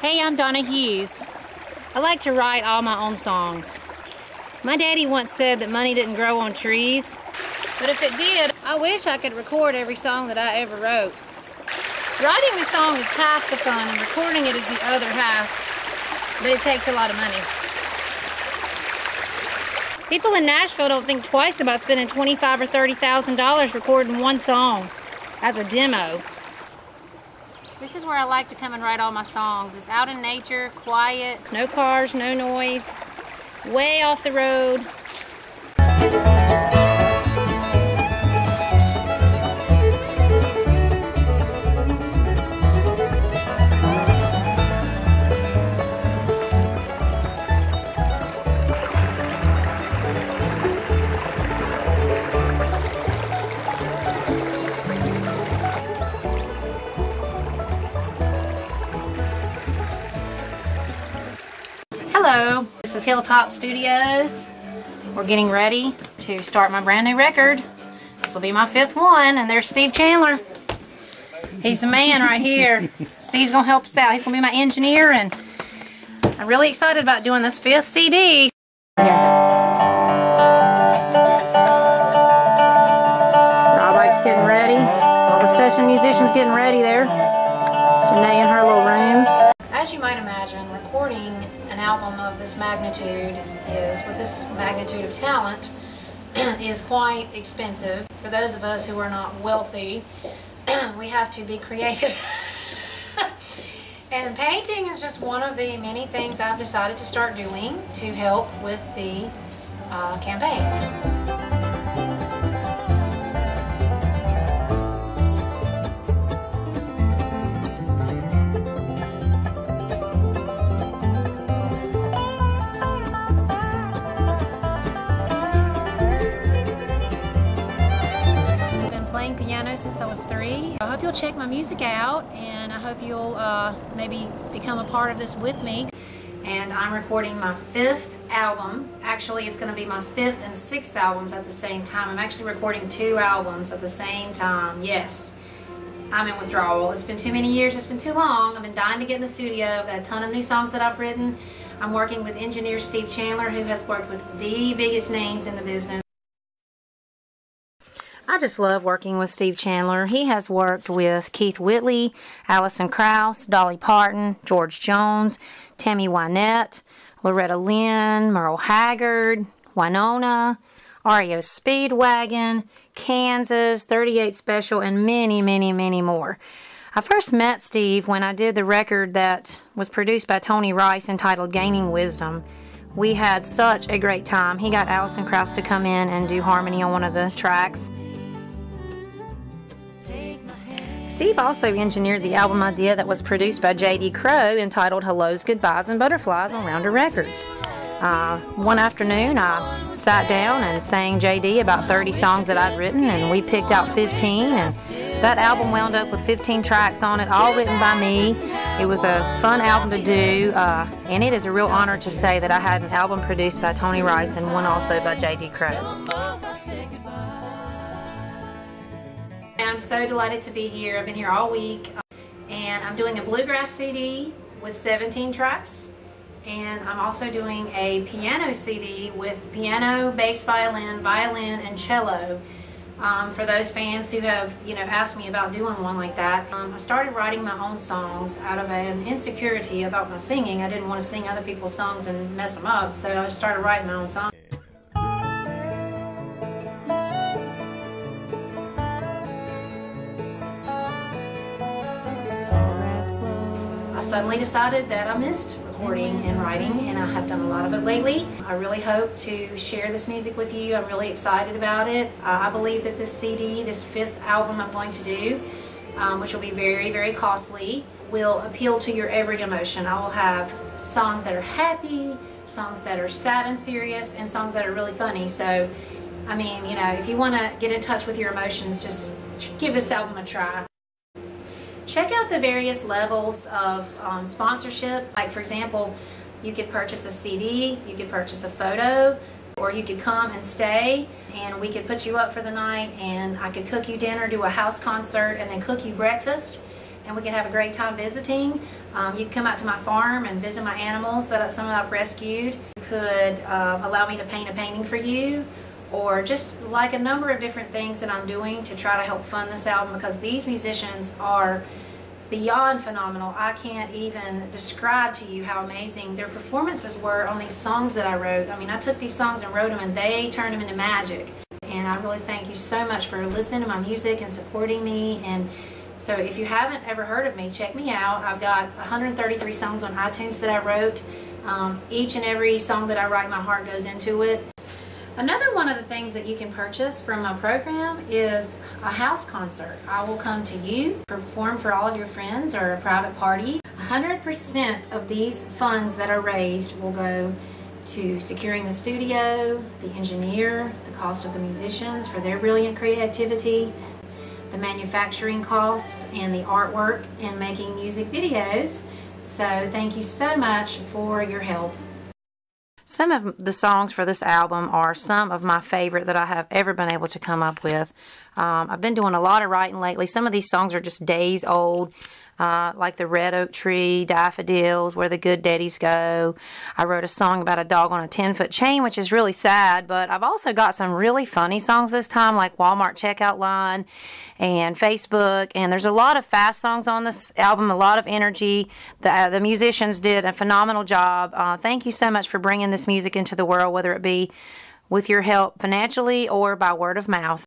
Hey, I'm Donna Hughes. I like to write all my own songs. My daddy once said that money didn't grow on trees, but if it did, I wish I could record every song that I ever wrote. Writing the song is half the fun and recording it is the other half, but it takes a lot of money. People in Nashville don't think twice about spending $25,000 or $30,000 recording one song as a demo. This is where I like to come and write all my songs. It's out in nature, quiet, no cars, no noise, way off the road. Hello, this is Hilltop Studios. We're getting ready to start my brand new record. This will be my 5th one, and there's Steve Chandler. He's the man right here. Steve's gonna help us out. He's gonna be my engineer, and I'm really excited about doing this 5th CD. Robert's getting ready. All the session musicians getting ready there. Janae in her little room. As you might imagine, recording an album of this magnitude with this magnitude of talent is quite expensive. For those of us who are not wealthy, we have to be creative. And painting is just one of the many things I've decided to start doing to help with the campaign. Piano since I was 3. I hope you'll check my music out, and I hope you'll maybe become a part of this with me. And I'm recording my 5th album. Actually, it's going to be my 5th and 6th albums at the same time. I'm actually recording 2 albums at the same time. Yes, I'm in withdrawal. It's been too many years. It's been too long. I've been dying to get in the studio. I've got a ton of new songs that I've written. I'm working with engineer Steve Chandler, who has worked with the biggest names in the business. I just love working with Steve Chandler. He has worked with Keith Whitley, Alison Krauss, Dolly Parton, George Jones, Tammy Wynette, Loretta Lynn, Merle Haggard, Winona, REO Speedwagon, Kansas, 38 Special, and many, many, many more. I first met Steve when I did the record that was produced by Tony Rice entitled Gaining Wisdom. We had such a great time. He got Alison Krauss to come in and do harmony on one of the tracks. Steve also engineered the album idea that was produced by J.D. Crowe entitled Hellos, Goodbyes, and Butterflies on Rounder Records. One afternoon I sat down and sang J.D. about 30 songs that I'd written, and we picked out 15, and that album wound up with 15 tracks on it, all written by me. It was a fun album to do, and it is a real honor to say that I had an album produced by Tony Rice and one also by J.D. Crowe. I'm so delighted to be here. I've been here all week, and I'm doing a Bluegrass CD with 17 tracks, and I'm also doing a piano CD with piano, bass violin, violin, and cello. For those fans who have, asked me about doing one like that, I started writing my own songs out of an insecurity about my singing. I didn't want to sing other people's songs and mess them up, so I just started writing my own songs. I suddenly decided that I missed recording and writing, and I have done a lot of it lately. I really hope to share this music with you. I'm really excited about it. I believe that this CD, this 5th album I'm going to do, which will be very, very costly, will appeal to your every emotion. I will have songs that are happy, songs that are sad and serious, and songs that are really funny. So, I mean, if you want to get in touch with your emotions, just give this album a try. Check out the various levels of sponsorship. Like, for example, you could purchase a CD, you could purchase a photo, or you could come and stay, and we could put you up for the night, and I could cook you dinner, do a house concert, and then cook you breakfast. and we can have a great time visiting. You can come out to my farm and visit my animals that some of I've rescued. You could allow me to paint a painting for you, or just like a number of different things that I'm doing to try to help fund this album, because these musicians are beyond phenomenal. I can't even describe to you how amazing their performances were on these songs that I wrote. I mean, I took these songs and wrote them, and they turned them into magic. And I really thank you so much for listening to my music and supporting me. And so if you haven't ever heard of me, check me out. I've got 133 songs on iTunes that I wrote. Each and every song that I write, my heart goes into it. Another one of the things that you can purchase from my program is a house concert. I will come to you, perform for all of your friends, or a private party. 100% of these funds that are raised will go to securing the studio, the engineer, the cost of the musicians for their brilliant creativity, the manufacturing cost, and the artwork and making music videos. So thank you so much for your help. Some of the songs for this album are some of my favorite that I have ever been able to come up with. I've been doing a lot of writing lately. Some of these songs are just days old, like The Red Oak Tree, Daffodils, Where the Good Daddies Go. I wrote a song about a dog on a 10-foot chain, which is really sad, but I've also got some really funny songs this time, like Walmart Checkout Line and Facebook, and there's a lot of fast songs on this album, a lot of energy. The musicians did a phenomenal job. Thank you so much for bringing this music into the world, whether it be with your help financially or by word of mouth.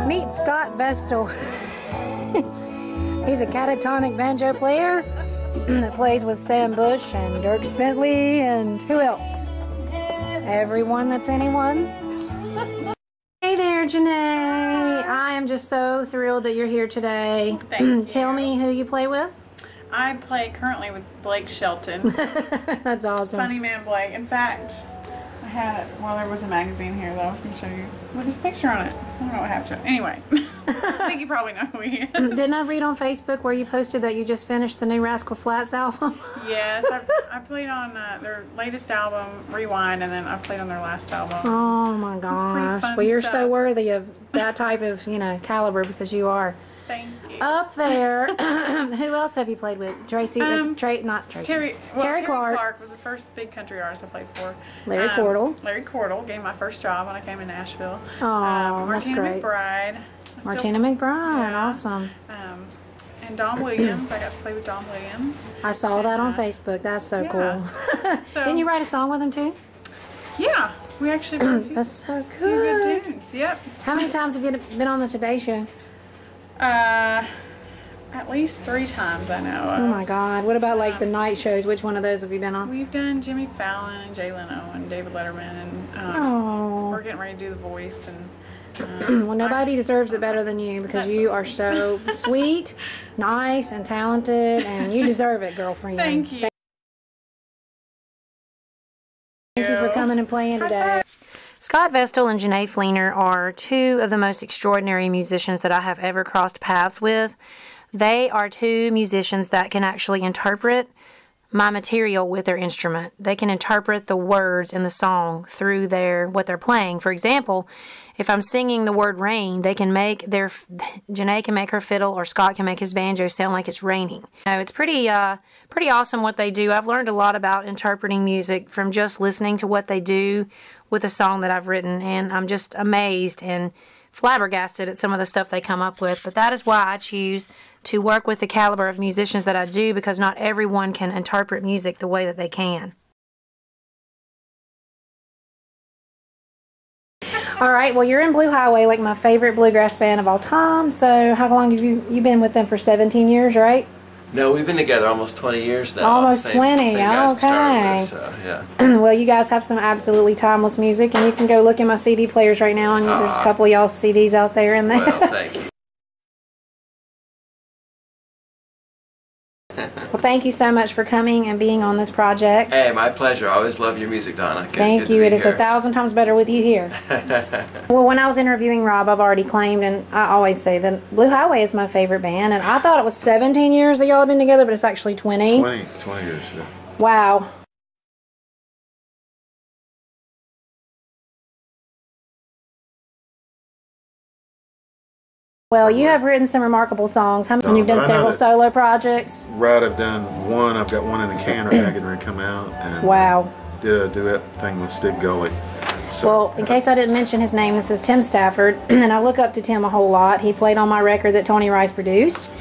Meet Scott Vestal. He's a catatonic banjo player that plays with Sam Bush and Dirk Bentley and who else? Everyone that's anyone. Hey there, Janae. I am just so thrilled that you're here today. Thank you. Tell me who you play with. I play currently with Blake Shelton. That's awesome. Funny man Blake. In fact, I had it, well, there was a magazine here that I was going to show you with his picture on it. I don't know what happened to it. Anyway, I think you probably know who he is. Didn't I read on Facebook where you posted that you just finished the new Rascal Flatts album? Yes, I played on their latest album, Rewind, and then I played on their last album. Oh my gosh. Well, you're so worthy of that type of, caliber, because you are. Thank you. Up there. Who else have you played with? Tracy, not Tracy. Terry Clark. Clark was the first big country artist I played for. Larry Cordell. Larry Cordell gave me my first job when I came to Nashville. Oh, that's great. Martina McBride, awesome. And Don Williams. I got to play with Don Williams. I saw that on Facebook. That's so cool. Didn't you write a song with him too? Yeah, we actually wrote a few, that's so few good tunes. Yep. How many times have you been on the Today Show? At least 3 times I know of. Oh my God. What about like the night shows? Which one of those have you been on? We've done Jimmy Fallon and Jay Leno and David Letterman, and we're getting ready to do The Voice. And well, nobody deserves it better than you, because you are so sweet, nice, and talented, and you deserve it, girlfriend. Thank you. Thank you for coming and playing today. Scott Vestal and Janae Fleener are two of the most extraordinary musicians that I have ever crossed paths with. They are two musicians that can actually interpret my material with their instrument. They can interpret the words in the song through what they're playing. For example, if I'm singing the word rain, Janae can make her fiddle, or Scott can make his banjo sound like it's raining. It's pretty awesome what they do. I've learned a lot about interpreting music from just listening to what they do with a song that I've written, and I'm just amazed and flabbergasted at some of the stuff they come up with. But that is why I choose to work with the caliber of musicians that I do, because not everyone can interpret music the way that they can. All right, well, you're in Blue Highway, like my favorite bluegrass band of all time. So how long have you been with them? For 17 years, right? No, we've been together almost 20 years now. Almost 20, same guys we started okay. with, so, yeah. Well, you guys have some absolutely timeless music, and you can go look in my CD players right now, and there's a couple of y'all's CDs out there in there. Well, thank you. Well, thank you so much for coming and being on this project. Hey, my pleasure. I always love your music, Donna. Thank you. It is 1,000 times better with you here. Well, when I was interviewing Rob, I've already claimed, and I always say that Blue Highway is my favorite band, and I thought it was 17 years that y'all have been together, but it's actually 20. 20 years, yeah. Wow. Well, you have written some remarkable songs. How many? You've done several solo projects. Right, I've done one. I've got one in the can right now getting ready to come out. And, wow. Did a duet thing with Steve Gully. So, well, in case I didn't mention his name, this is Tim Stafford, and I look up to Tim a whole lot. He played on my record that Tony Rice produced,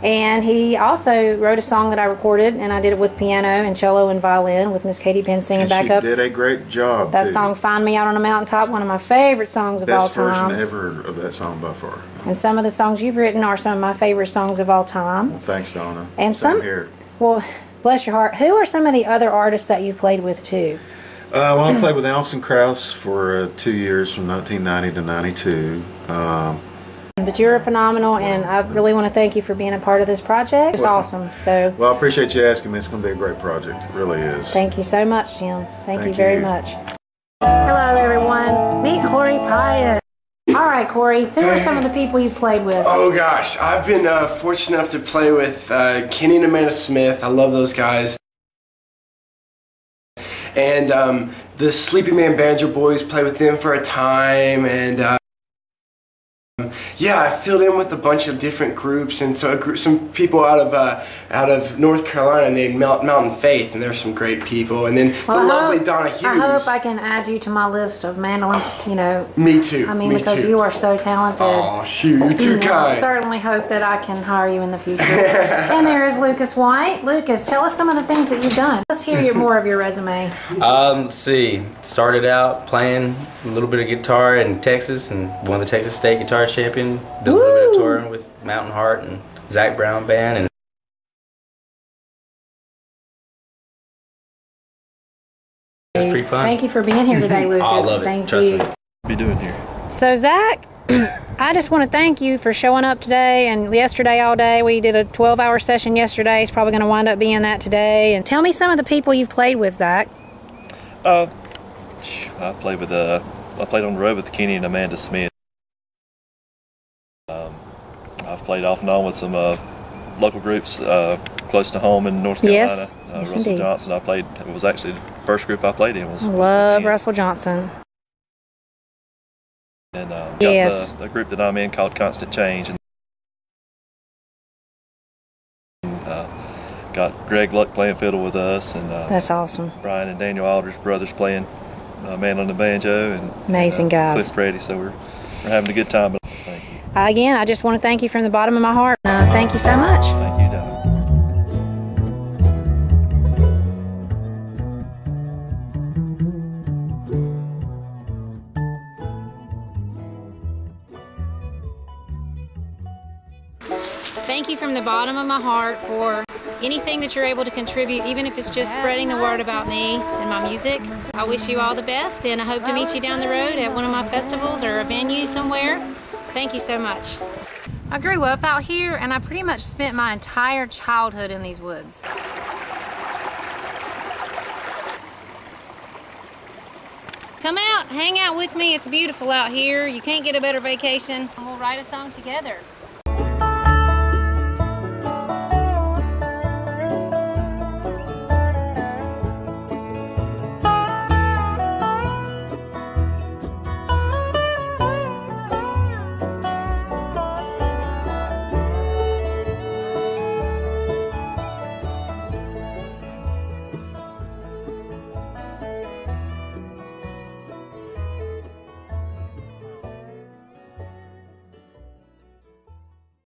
and he also wrote a song that I recorded, and I did it with piano and cello and violin with Miss Katie Penn singing backup. She did a great job. That song, "Find Me Out on a Mountaintop," one of my favorite songs of all time. Best version ever of that song by far. And some of the songs you've written are some of my favorite songs of all time. Well, thanks, Donna. And Same here. Well, bless your heart. Who are some of the other artists that you played with too? Well, I played with Alison Krauss for 2 years from 1990 to 92. But you're phenomenal, and I really want to thank you for being a part of this project. It's awesome. So. Well, I appreciate you asking me. It's going to be a great project. It really is. Thank you so much, Jim. Thank you very much. Hello, everyone. Meet Corey Pyatt. All right, Corey, who are some of the people you've played with? Oh, gosh. I've been fortunate enough to play with Kenny and Amanda Smith. I love those guys. And the Sleepy Man Banjo Boys, played with them for a time. And yeah, I filled in with a bunch of different groups, and so some people out of North Carolina named Mountain Faith, and there's some great people. And then the lovely Donna Hughes. I hope I can add you to my list of mandolin. You know. Me too. I mean, because you are so talented. Oh shoot, you're too kind. I certainly hope that I can hire you in the future. And there is Lucas White. Lucas, tell us some of the things that you've done. Let's hear more of your resume. Let's see. Started out playing a little bit of guitar in Texas and won the Texas State Guitar Champion. Did a little bit of touring with Mountain Heart and Zach Brown Band, and it was pretty fun. Thank you for being here today, Lucas. I love it. Thank Trust you. me. Be doing here. So Zach, I just want to thank you for showing up today and yesterday all day. We did a 12-hour session yesterday. It's probably going to wind up being that today. And tell me some of the people you've played with, Zach. I played on the road with Kenny and Amanda Smith. I've played off and on with some local groups close to home in North Carolina. Yes, Russell indeed. Johnson. It was actually the first group I played in. Love Russell Johnson. And got the group that I'm in called Constant Change. And got Greg Luck playing fiddle with us, and that's awesome. Brian and Daniel Aldridge brothers playing mandolin and banjo, and amazing guys. Cliff Preddy. So we're having a good time. But thank you. Again, I just want to thank you from the bottom of my heart. Thank you so much. Thank you, Donna. Thank you from the bottom of my heart for anything that you're able to contribute, even if it's just spreading the word about me and my music. I wish you all the best, and I hope to meet you down the road at one of my festivals or a venue somewhere. Thank you so much. I grew up out here, and I pretty much spent my entire childhood in these woods. Come out, hang out with me. It's beautiful out here. You can't get a better vacation. We'll write a song together.